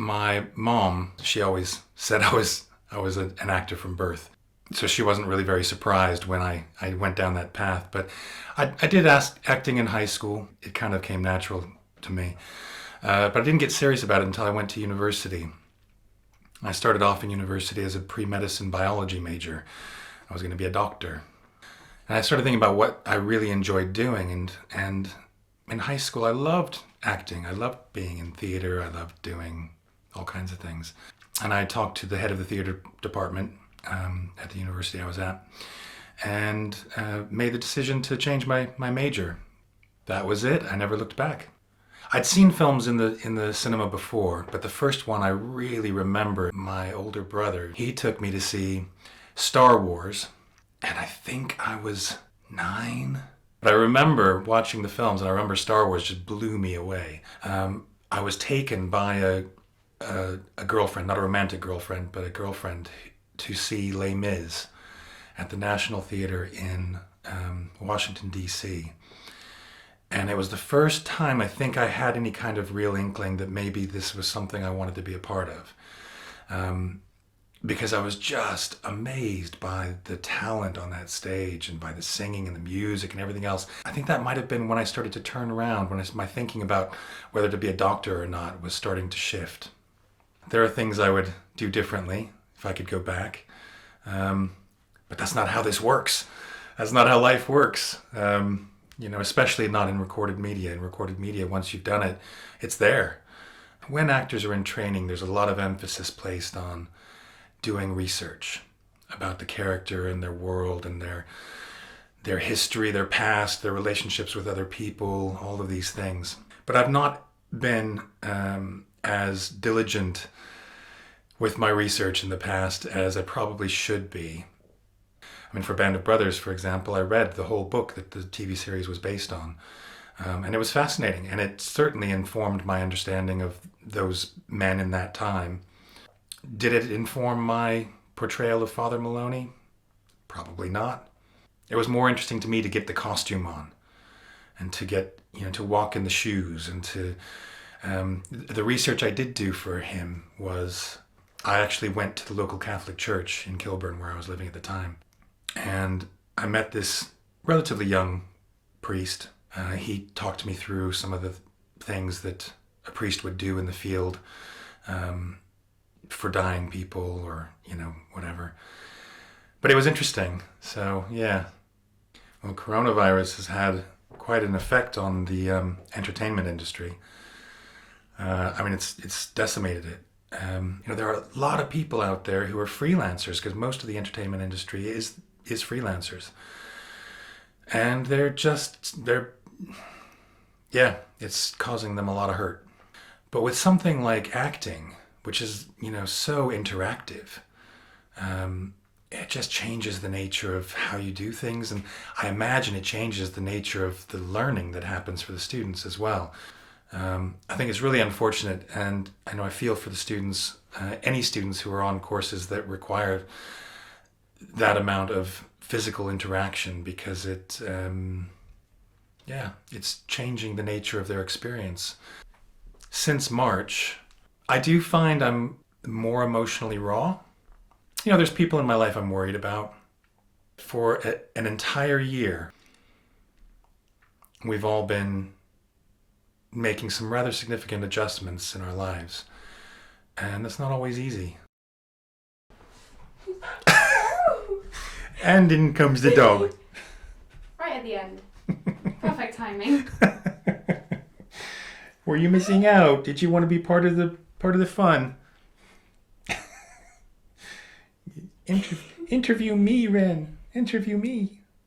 My mom, she always said I was an actor from birth. So she wasn't really very surprised when I went down that path. But I did acting in high school. It kind of came natural to me. But I didn't get serious about it until I went to university. I started off in university as a pre-medicine biology major. I was going to be a doctor. And I started thinking about what I really enjoyed doing. And in high school, I loved acting. I loved being in theater. I loved doing all kinds of things. And I talked to the head of the theater department at the university I was at, and made the decision to change my major. That was it. I never looked back. I'd seen films in the cinema before, but the first one I really remember, my older brother, he took me to see Star Wars, and I think I was 9. But I remember watching the films, and I remember Star Wars just blew me away. I was taken by a girlfriend, not a romantic girlfriend, but a girlfriend, to see Les Mis at the National Theater in Washington, D.C. And it was the first time I think I had any kind of real inkling that maybe this was something I wanted to be a part of. Because I was just amazed by the talent on that stage and by the singing and the music and everything else. I think that might have been when I started to turn around, when my thinking about whether to be a doctor or not was starting to shift. There are things I would do differently if I could go back. But that's not how this works. That's not how life works. Especially not in recorded media. In recorded media, once you've done it, it's there. When actors are in training, there's a lot of emphasis placed on doing research about the character and their world and their history, their past, their relationships with other people, all of these things. But I've not been as diligent with my research in the past as I probably should be. I mean, for Band of Brothers, for example, I read the whole book that the TV series was based on. And it was fascinating, and it certainly informed my understanding of those men in that time. Did it inform my portrayal of Father Maloney? Probably not. It was more interesting to me to get the costume on and to get, to walk in the shoes, and to, the research I did do for him was, I actually went to the local Catholic church in Kilburn where I was living at the time. And I met this relatively young priest. He talked me through some of the things that a priest would do in the field for dying people or, whatever. But it was interesting. So, yeah. Well, coronavirus has had quite an effect on the entertainment industry. It's decimated it. There are a lot of people out there who are freelancers, because most of the entertainment industry is freelancers. And it's causing them a lot of hurt. But with something like acting, which is, so interactive, it just changes the nature of how you do things. And I imagine it changes the nature of the learning that happens for the students as well. I think it's really unfortunate, and I know I feel for the students, any students who are on courses that require that amount of physical interaction, because it's changing the nature of their experience. Since March, I do find I'm more emotionally raw. There's people in my life I'm worried about. For an entire year, we've all been making some rather significant adjustments in our lives. And that's not always easy. And in comes the dog. Right at the end. Perfect timing. Were you missing out? Did you want to be part of the fun? Interview me, Ren. Interview me.